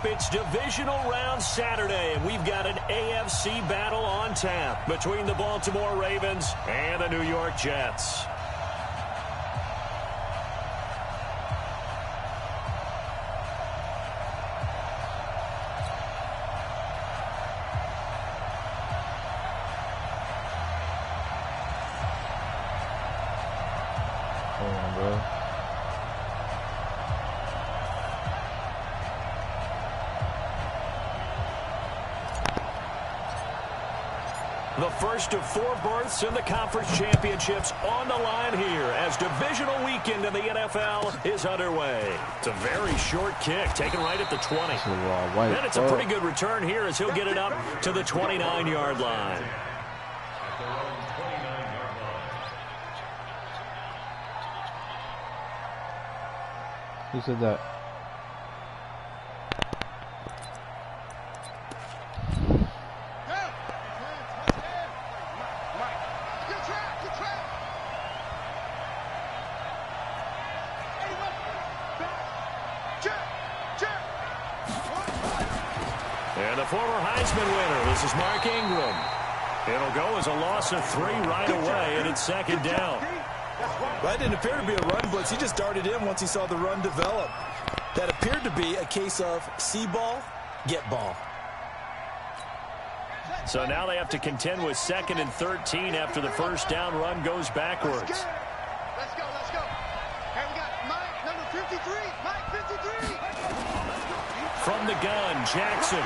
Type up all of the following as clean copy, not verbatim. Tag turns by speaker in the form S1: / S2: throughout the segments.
S1: up. It's divisional round Saturday, and we've got an AFC battle on tap between the Baltimore Ravens and the New York Jets. The first of 4 berths in the conference championships on the line here as divisional weekend in the NFL is underway. It's a very short kick, taken right at the 20. And it's a pretty good return here as he'll get it up to the 29-yard line.
S2: Who said that?
S1: And the former Heisman winner, this is Mark Ingram. It'll go as a loss of 3 right away, and it's second down.
S3: That didn't appear to be a run blitz. He just darted in once he saw the run develop. That appeared to be a case of see ball, get ball.
S1: So now they have to contend with 2nd and 13 after the first down run goes backwards.
S4: Let's go. And we got Mike, number 53. Mike, 53.
S1: From the gun, Jackson.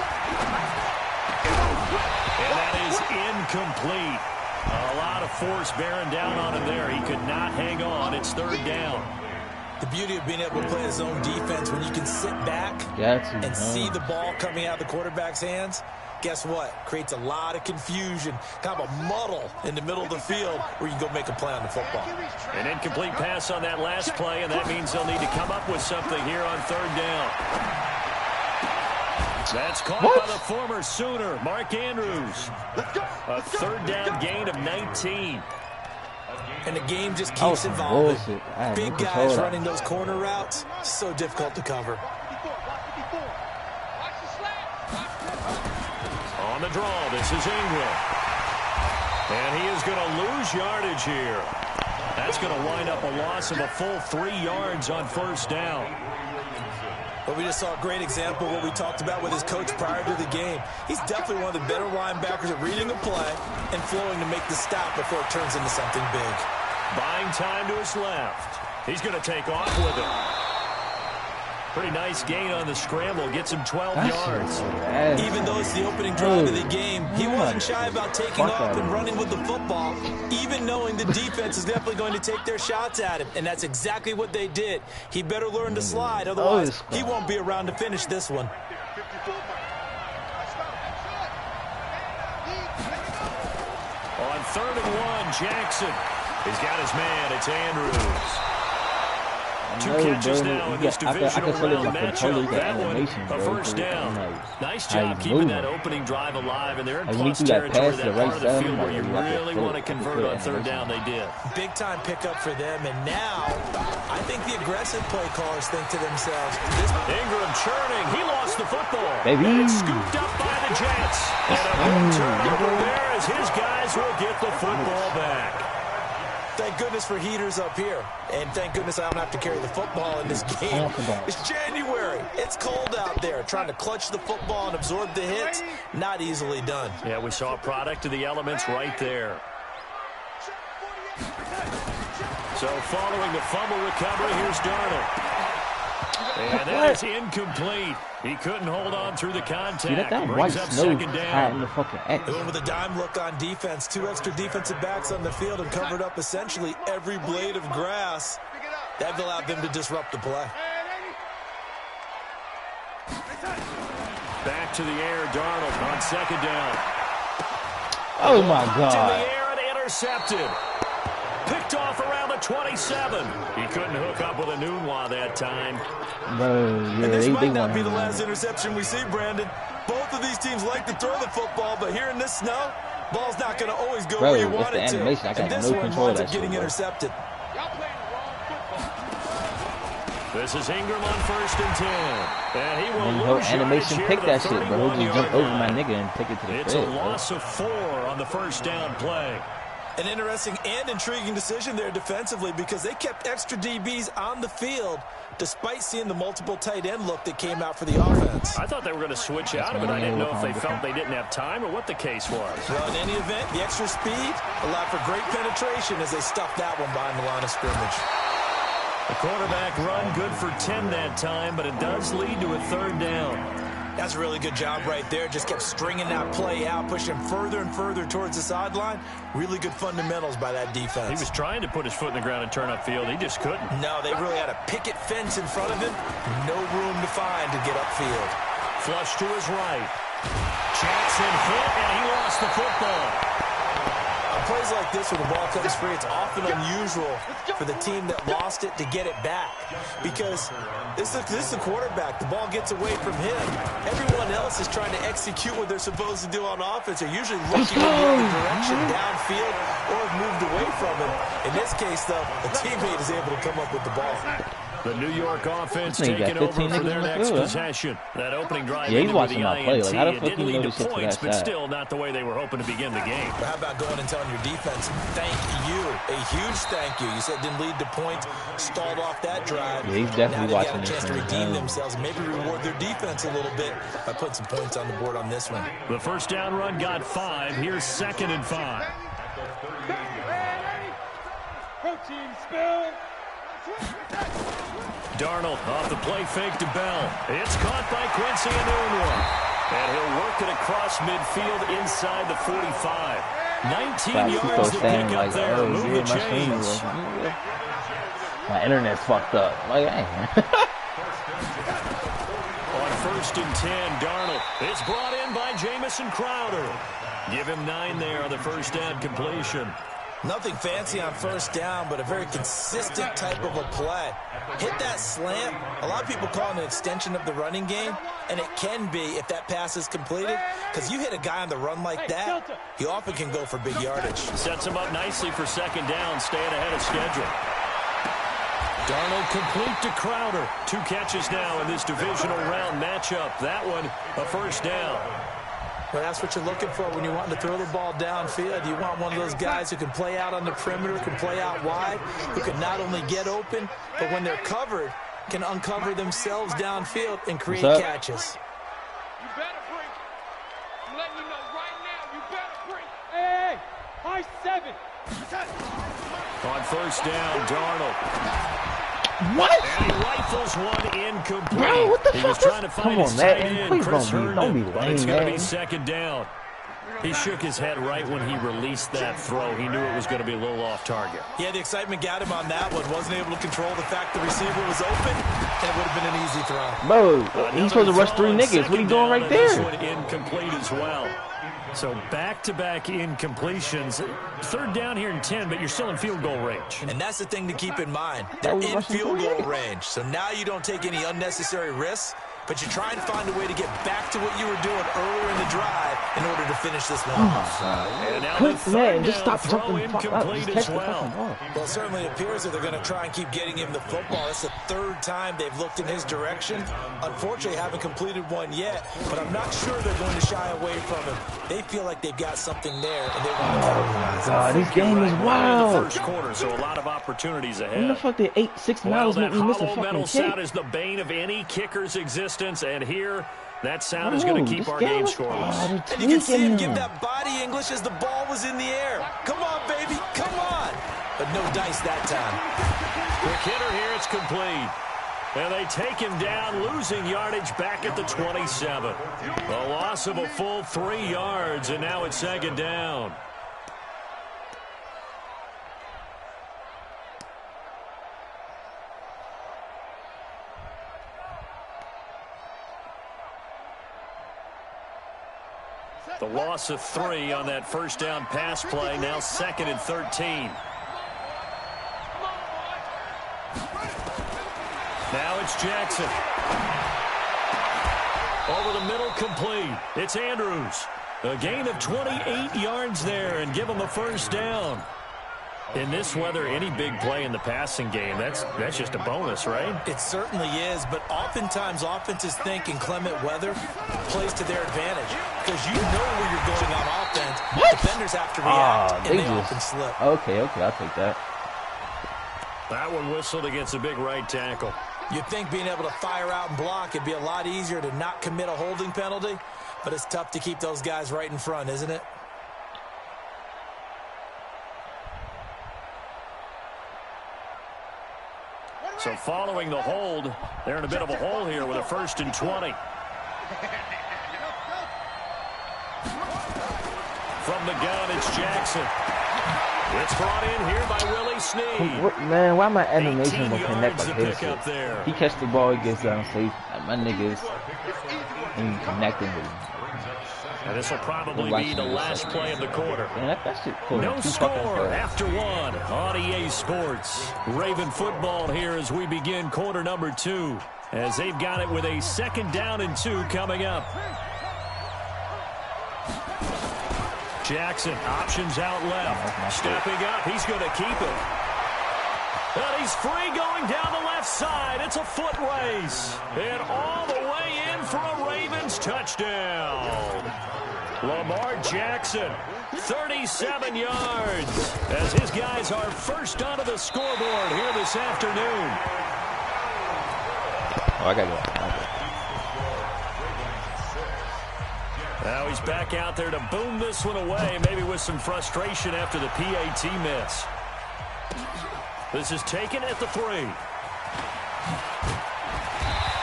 S1: And that is incomplete. A lot of force bearing down on him there. He could not hang on. It's 3rd down.
S3: The beauty of being able to play his own defense when you can sit back and see the ball coming out of the quarterback's hands. Guess what? Creates a lot of confusion, kind of a muddle in the middle of the field where you can go make a play on the football.
S1: An incomplete pass on that last play, and that means they'll need to come up with something here on 3rd down. That's caught by the former Sooner, Mark Andrews. A 3rd down gain of 19.
S3: And the game just keeps evolving. Big guys running those corner routes, so difficult to cover.
S1: On the draw, this is Ingram. And he is going to lose yardage here. That's going to wind up a loss of a full 3 yards on 1st down.
S3: But we just saw a great example of what we talked about with his coach prior to the game. He's definitely one of the better linebackers at reading a play and flowing to make the stop before it turns into something big.
S1: Buying time to his left. He's going to take off with it. Pretty nice gain on the scramble. Gets him 12 yards.
S3: Even though it's the opening drive of the game, he wasn't shy about taking off and running with the football, even knowing the defense is definitely going to take their shots at him. And that's exactly what they did. He better learn to slide, otherwise he won't be around to finish this one.
S1: On 3rd and 1, Jackson. He's got his man. It's Andrews. 2 catches now in this divisional round matchup. That one, a 1st down. Nice job keeping that opening drive alive, and they're in plus territory, that part of the field where you really want to convert on 3rd down. They did.
S3: Big-time pickup for them, and now I think the aggressive play callers think to themselves,
S1: Ingram churning. He lost the football.
S2: Baby.
S1: And it's scooped up by the Jets. And a big turnover there as his guys will get the football back.
S3: Thank goodness for heaters up here. And thank goodness I don't have to carry the football in this game. It's January. It's cold out there. Trying to clutch the football and absorb the hits, not easily done.
S1: Yeah, we saw a product of the elements right there. So following the fumble recovery, here's Darnold. And that is incomplete. He couldn't hold on through the contact. Brings up 2nd down.
S3: They went with a dime look on defense. 2 extra defensive backs on the field and covered up essentially every blade of grass. That allowed them to disrupt the play.
S1: Back to the air, Darnold on 2nd down.
S2: Oh, my God.
S1: In the air and intercepted. Picked off around the 27. He couldn't hook up with a Nunwa that time.
S2: Bro,
S3: and this might not be the last interception we see, Brandon. Both of these teams like to throw the football, but here in this snow, ball's not going to always go where you want it to. And this one winds up getting intercepted.
S1: This is Ingram on 1st and 10. And he will lose
S2: animation pick that shit, bro. He'll just jump over my nigga and take it to the
S1: It's a loss of 4 on the 1st down play.
S3: An interesting and intriguing decision there defensively because they kept extra DBs on the field despite seeing the multiple tight end look that came out for the offense.
S1: I thought they were going to switch out of it. I didn't know if they felt they didn't have time or what the case was.
S3: Well, in any event, the extra speed allowed for great penetration as they stuffed that one behind the line of scrimmage.
S1: The quarterback run good for 10 that time, but it does lead to a 3rd down.
S3: That's a really good job right there. Just kept stringing that play out, pushing further and further towards the sideline. Really good fundamentals by that defense.
S1: He was trying to put his foot in the ground and turn upfield. He just couldn't.
S3: No, they really had a picket fence in front of him. No room to find to get upfield.
S1: Flush to his right. Jackson hit, and he lost the football.
S3: Plays like this where the ball comes free, it's often unusual for the team that lost it to get it back because this is the quarterback. The ball gets away from him. Everyone else is trying to execute what they're supposed to do on offense. They're usually looking in the other direction downfield or have moved away from him. In this case, though, a teammate is able to come up with the ball.
S1: The New York offense taking over for their next possession. That opening drive ended with the INT. It did lead to points, but still not the way they were hoping to begin the game.
S3: But how about going and telling your defense, thank you, a huge thank you. You said it didn't lead to points, stalled off that drive.
S2: Yeah, he's definitely
S3: now
S2: watching
S3: this. Now
S2: this
S3: they've got a chance to redeem themselves and maybe reward their defense a little bit by putting some points on the board on this one.
S1: The 1st down run got 5. Here's 2nd and 5.
S4: Protein spill.
S1: Darnold off the play fake to Bell. It's caught by Quincy Enunwa. And he'll work it across midfield inside the 45. 19 yards to pick up there. Move the chains.
S2: My internet's fucked up. Like, hey.
S1: On 1st and 10, Darnold. It's brought in by Jamison Crowder. Give him 9 there on the 1st down completion.
S3: Nothing fancy on 1st down, but a very consistent type of a play. Hit that slant. A lot of people call it an extension of the running game, and it can be if that pass is completed, because you hit a guy on the run like that, he often can go for big yardage.
S1: Sets him up nicely for 2nd down, staying ahead of schedule. Darnold complete to Crowder. 2 catches now in this divisional round matchup. That one, a 1st down.
S3: Well, that's what you're looking for when you want to throw the ball downfield. You want one of those guys who can play out on the perimeter, can play out wide, who can not only get open, but when they're covered, can uncover themselves downfield and create catches.
S4: You better bring. I'm letting you know right now, you better bring. Hey, high 7.
S1: On 1st down, Darnold.
S2: What?
S1: And he rifles one incomplete.
S2: Bro, what the fuck?
S1: He was trying to find his tight end,
S2: Please
S1: Chris
S2: don't be
S1: Herndon, but
S2: lame,
S1: it's going to be
S2: man.
S1: 2nd down. He shook his head right when he released that throw. He knew it was going to be a little off target.
S3: Yeah, the excitement got him on that one. Wasn't able to control the fact the receiver was open, and it would have been an easy throw.
S2: Bro, he's supposed to rush 3 niggas. What are you doing right there?
S1: This one incomplete as well. So back-to-back incompletions. 3rd down here in 10, but you're still in field goal range.
S3: And that's the thing to keep in mind. They're in field goal range. So now you don't take any unnecessary risks, but you try and find a way to get back to what you were doing earlier in the drive in order to finish this one off.
S1: And now the 3rd
S2: just
S1: down
S2: stop
S1: throw
S2: jumping.
S1: incomplete as well.
S3: Well, it certainly appears that they're going to try and keep getting him the football. It's the 3rd time they've looked in his direction. Unfortunately, haven't completed one yet, but I'm not sure they're going to shy away from him. They feel like they've got something there, and they want to capitalize.
S2: God, this game is wild.
S1: In the 1st quarter, so a lot of opportunities ahead.
S2: When the fuck did 6 miles make me miss a
S1: hollow metal
S2: fucking kick?
S1: sound is the bane of any kicker's existence, and here that sound is going to keep our game scoreless.
S3: And you can see him give that body English as the ball was in the air. Come on, baby, come on. But no dice that time.
S1: Quick hitter here, it's complete. And they take him down, losing yardage back at the 27. A loss of a full 3 yards, and now it's 2nd down. The loss of 3 on that 1st down pass play, now 2nd and 13. Now it's Jackson. Over the middle, complete. It's Andrews. A gain of 28 yards there and give him a 1st down. In this weather, any big play in the passing game, that's just a bonus, right?
S3: It certainly is, but oftentimes offenses think inclement weather plays to their advantage because you know where you're going on offense.
S2: What?
S3: Defenders have to react, and they often slip.
S2: Okay, I'll take that.
S1: That one whistled against a big right tackle.
S3: You'd think being able to fire out and block, it'd be a lot easier to not commit a holding penalty, but it's tough to keep those guys right in front, isn't it?
S1: So following the hold, they're in a bit of a hole here with a 1st and 20. From the gun, it's Jackson. It's brought in here by Willie Snead.
S2: Man, why my animation will connect like this? He catch the ball, he gets down safe. My niggas ain't connecting with him.
S1: And this will probably be the last play of the quarter.
S2: Man, that shit cool.
S1: No score after one on EA Sports. Raven football here as we begin quarter number 2. As they've got it with a 2nd down and 2 coming up. Jackson, options out left. Stepping up, he's going to keep it. And he's free going down the left side. It's a foot race. And all the way in for a Ravens touchdown. Lamar Jackson, 37 yards. As his guys are first onto the scoreboard here this afternoon.
S2: Oh, I got it.
S1: Now he's back out there to boom this one away, maybe with some frustration after the PAT miss. This is taken at the 3.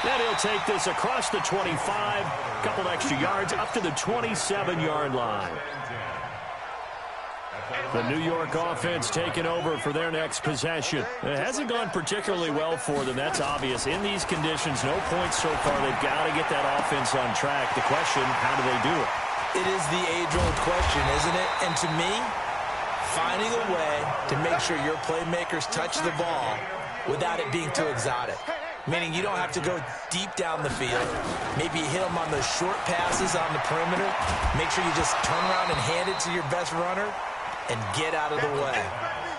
S1: Then he'll take this across the 25, couple extra yards up to the 27-yard line. The New York offense taking over for their next possession. It hasn't gone particularly well for them, that's obvious. In these conditions, no points so far. They've got to get that offense on track. The question, how do they do it?
S3: It is the age-old question, isn't it? And to me, finding a way to make sure your playmakers touch the ball without it being too exotic. Meaning you don't have to go deep down the field. Maybe you hit them on those short passes on the perimeter. Make sure you just turn around and hand it to your best runner and get out of the way.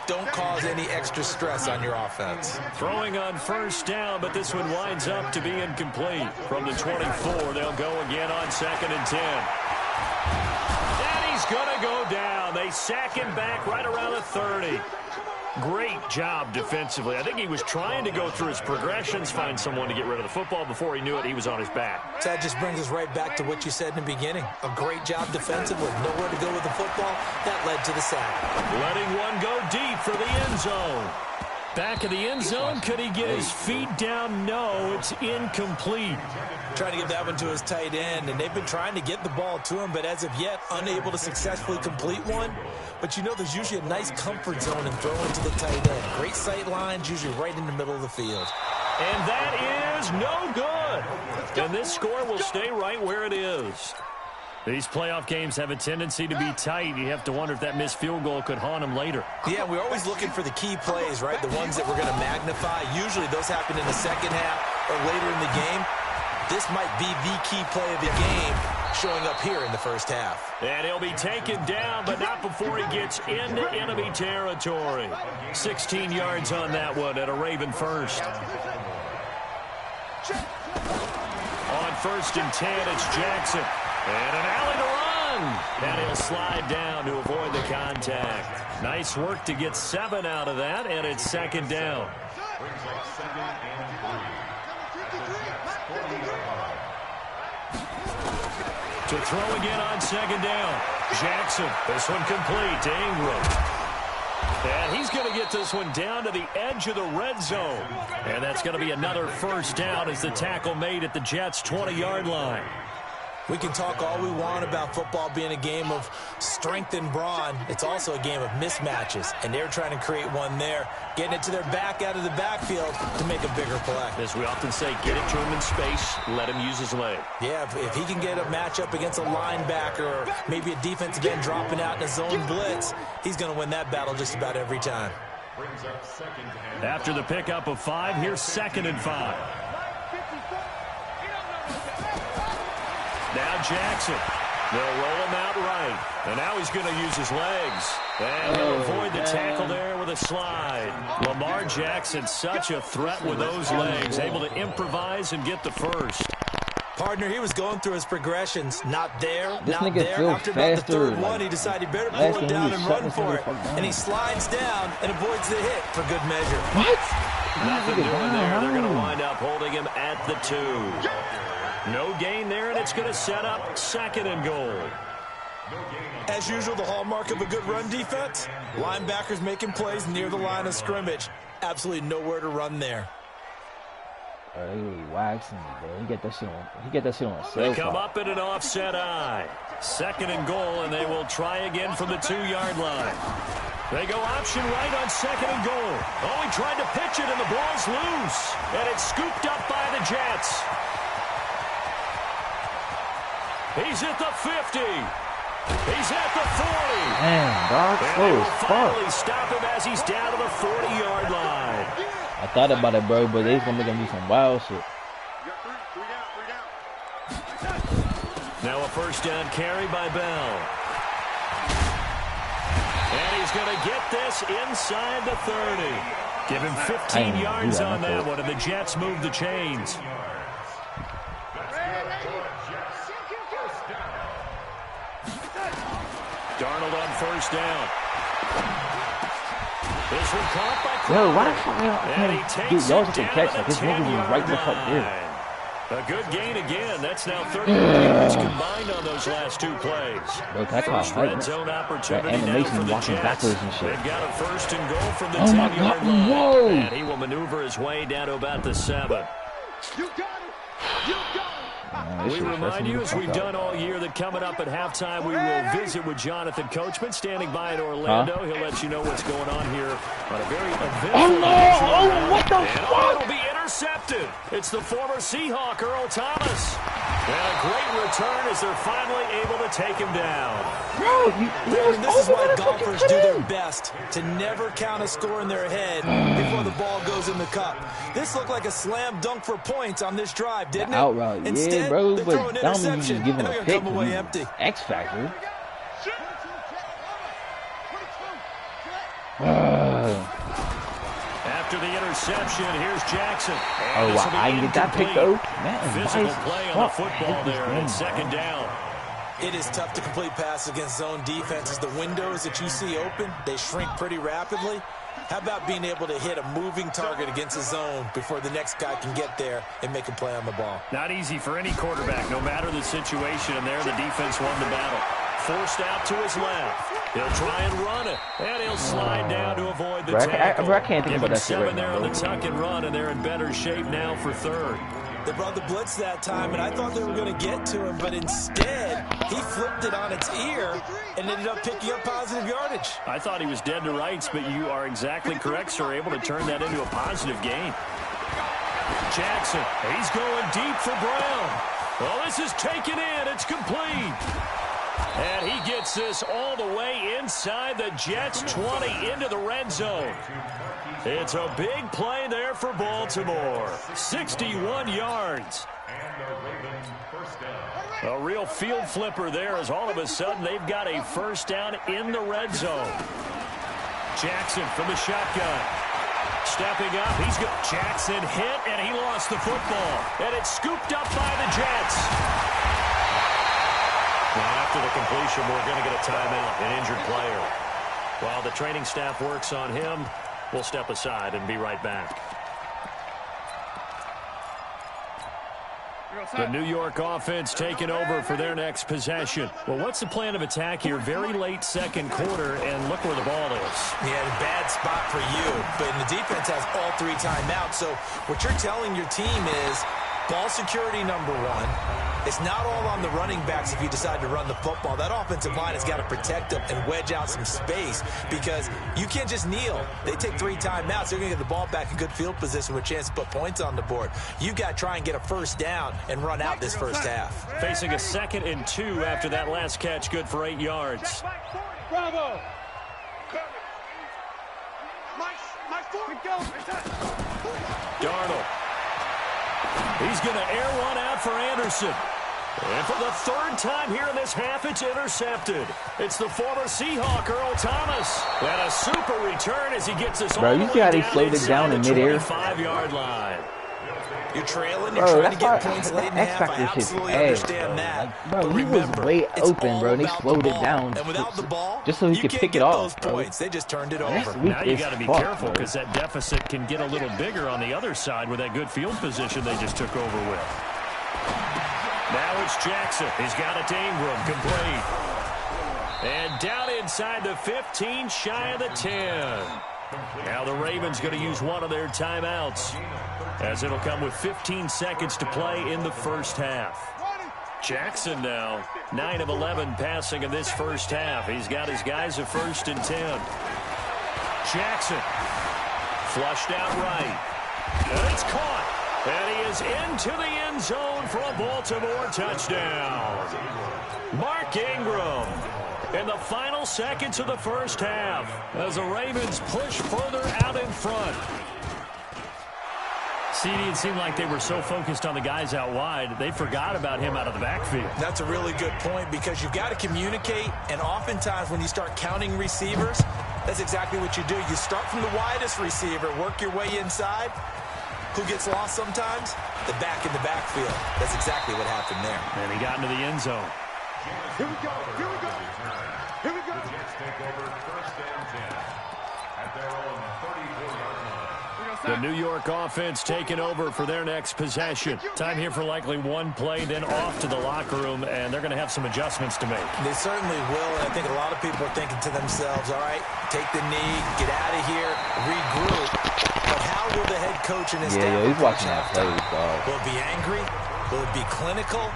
S3: Don't cause any extra stress on your offense.
S1: Throwing on 1st down, but this one winds up to be incomplete. From the 24, they'll go again on 2nd and 10. And he's going to go down. They sack him back right around the 30. Great job defensively. I think he was trying to go through his progressions, find someone to get rid of the football. Before he knew it, he was on his back.
S3: So that just brings us right back to what you said in the beginning. A great job defensively. Nowhere to go with the football. That led to the sack.
S1: Letting one go deep for the end zone. Back of the end zone. Could he get his feet down? No, it's incomplete.
S3: Trying to get that one to his tight end, and they've been trying to get the ball to him, but as of yet, unable to successfully complete one. But you know there's usually a nice comfort zone in throwing to the tight end. Great sight lines, usually right in the middle of the field.
S1: And that is no good. And this score will stay right where it is. These playoff games have a tendency to be tight. You have to wonder if that missed field goal could haunt them later.
S3: Yeah, we're always looking for the key plays, right? The ones that we're going to magnify. Usually those happen in the second half or later in the game. This might be the key play of the game showing up here in the first half.
S1: And he'll be taken down, but not before he gets into enemy territory. 16 yards on that one at a Raven first. On 1st and 10, it's Jackson. And an alley to run. And he'll slide down to avoid the contact. Nice work to get 7 out of that, and it's 2nd down. To throw again on 2nd down. Jackson, this one complete to Ingram. And he's going to get this one down to the edge of the red zone. And that's going to be another 1st down as the tackle made at the Jets' 20-yard line.
S3: We can talk all we want about football being a game of strength and brawn. It's also a game of mismatches, and they're trying to create one there, getting it to their back out of the backfield to make a bigger play.
S1: As we often say, get it to him in space, let him use his leg.
S3: Yeah, if he can get a matchup against a linebacker or maybe a defensive end dropping out in a zone blitz, he's going to win that battle just about every time.
S1: After the pickup of 5, here's 2nd and 5. Now Jackson. They'll roll him out right. And now he's going to use his legs. And he'll avoid the tackle there with a slide. Lamar Jackson, such a threat with those legs, able to improvise and get the first.
S3: Partner, he was going through his progressions. Not there,
S2: this
S3: not
S2: nigga
S3: there. After about the third one,
S2: like,
S3: he decided he better pull it down and run for it. And he slides down and avoids the hit for good measure.
S2: What?
S1: Nothing doing there. They're going to wind up holding him at the 2. No gain there, and it's going to set up 2nd and goal.
S3: As usual, the hallmark of a good run defense, linebackers making plays near the line of scrimmage. Absolutely nowhere to run there.
S2: He really waxing, bro. He get that shit on.
S1: They come up in an offset eye. 2nd and goal, and they will try again from the 2-yard line. They go option right on 2nd and goal. Oh, he tried to pitch it, and the ball's loose. And it's scooped up by the Jets. He's at the 50. He's at the 40.
S2: Man, dog, slow as fuck.
S1: Finally stop him as he's down to the 40-yard line.
S2: I thought about it, bro, but they's gonna make him do some wild shit.
S1: Now a first down carry by Bell. And he's going to get this inside the 30. Give him 15 yards on that one, and the Jets move the chains. Darnold on first down. This one caught by Crowder.
S2: Yo, why the fuck dude, y'all just catch like this nigga was right the fuck there.
S1: A good gain again. That's now 30 yards combined on those last 2 plays.
S2: Bro, that's
S1: first red zone opportunity
S2: that
S1: now for the
S2: walking
S1: Jets.
S2: backwards and shit.
S1: They've got a first and goal from the 10-yard line.
S2: Whoa.
S1: And he will maneuver his way down to about the 7.
S4: You got it. You got it.
S1: We remind you, as we've done all year, that coming up at halftime, we will visit with Jonathan Coachman, standing by in Orlando. He'll let you know what's going on here on a very eventful
S2: what the fuck?
S1: It'll be intercepted. It's the former Seahawk, Earl Thomas. And a great return as they're finally able to take him down.
S2: Bro,
S3: this is why golfers do their best to never count a score in their head before the ball goes in the cup. This looked like a slam dunk for points on this drive, didn't it?
S2: Outright,
S3: Instead,
S2: yeah, bro,
S3: they
S2: but
S3: throw an interception,
S2: just give him
S3: and
S2: a
S3: they're
S2: pick.
S3: come away empty.
S2: X Factor.
S1: After the interception, here's Jackson.
S2: Oh, wow, I didn't get that pick, though.
S1: Physical play on the football there, and 2nd down.
S3: It is tough to complete passes against zone defenses. The windows that you see open, they shrink pretty rapidly. How about being able to hit a moving target against a zone before the next guy can get there and make a play on the ball?
S1: Not easy for any quarterback, no matter the situation, and there the defense won the battle. Forced out to his left. He'll try and run it, and he'll slide down to avoid the tackle.
S2: I can't think about that shit right
S1: there
S2: now,
S1: on the tuck and run, and they're in better shape now for 3rd.
S3: They brought the blitz that time, and I thought they were going to get to him, but instead, he flipped it on its ear and ended up picking up positive yardage.
S1: I thought he was dead to rights, but you are exactly correct, sir, able to turn that into a positive gain. Jackson, he's going deep for Brown. Well, this is taken in. It's complete. And he gets this all the way inside the Jets' 20 into the red zone. It's a big play there for Baltimore. 61 yards. A real field flipper there as all of a sudden they've got a first down in the red zone. Jackson from the shotgun. Stepping up, he's got Jackson hit, and he lost the football. And it's scooped up by the Jets. And after the completion, we're going to get a timeout, an injured player. While the training staff works on him, we'll step aside and be right back. The New York offense taking over for their next possession. Well, what's the plan of attack here? Very late 2nd quarter, and look where the ball is.
S3: Yeah, bad spot for you. But the defense has all 3 timeouts. So what you're telling your team is ball security number 1. It's not all on the running backs if you decide to run the football. That offensive line has got to protect them and wedge out some space because you can't just kneel. They take 3 timeouts. They're going to get the ball back in good field position with a chance to put points on the board. You got to try and get a first down and run out this first half.
S1: Facing a 2nd and 2 after that last catch, good for 8 yards.
S4: Bravo.
S1: Darnold. He's going to air one out for Anderson. And for the third time here in this half, it's intercepted. It's the former Seahawk, Earl Thomas. And a super return as he gets us all the way down.
S2: Bro, you see how they slowed it down in midair?
S1: 25-yard line.
S3: You're trailing, you're trying to get points late in half. I absolutely understand that.
S2: Like, bro, he was way open, bro. They slowed it down
S3: and without the ball,
S2: just so he could pick it off, bro.
S3: Points. They just turned it over.
S1: Now you got to be careful because that deficit can get a little bigger on the other side with that good field position they just took over with. Now it's Jackson. He's got it to Ingram. Complete. And down inside the 15, shy of the 10. Now the Ravens going to use one of their timeouts, as it'll come with 15 seconds to play in the first half. Jackson now, 9 of 11 passing in this first half. He's got his guys a 1st and 10. Jackson flushed out right. And it's caught. And he is into the end zone for a Baltimore touchdown. Mark Ingram in the final seconds of the first half as the Ravens push further out in front. CD, it seemed like they were so focused on the guys out wide, they forgot about him out of the backfield.
S3: That's a really good point because you've got to communicate, and oftentimes when you start counting receivers, that's exactly what you do. You start from the widest receiver, work your way inside. Who gets lost sometimes? The back in the backfield. That's exactly what happened there.
S1: And he got into the end zone.
S4: Here we go. Here we go. Here we go.
S5: Take over 1st and 10 at their own 34-yard line.
S1: The New York offense taking over for their next possession. Time here for likely one play, then off to the locker room, and they're going to have some adjustments to make.
S3: They certainly will, and I think a lot of people are thinking to themselves, all right, take the knee, get out of here, regroup. But how will the head coach and his staff
S2: he's watching that play, dog.
S3: Will it be angry? Will it be clinical?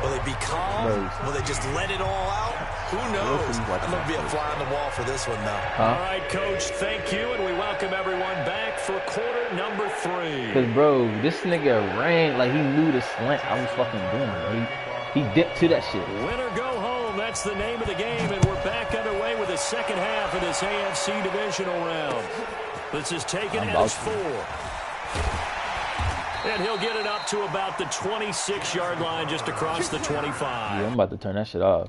S3: Will it be calm? Will they just let it all out? Who knows? I'm going to be a fly on the wall for this one, though.
S1: All right, Coach, thank you, and we welcome everyone back for quarter number 3.
S2: Because, bro, this nigga ran like he knew the slant I was fucking doing. Bro. He dipped to that shit.
S1: Win or go home, that's the name of the game, and we're back underway with the second half of this AFC divisional round. This is taken as 4. And he'll get it up to about the 26-yard line just across the 25.
S2: Yeah, I'm about to turn that shit off.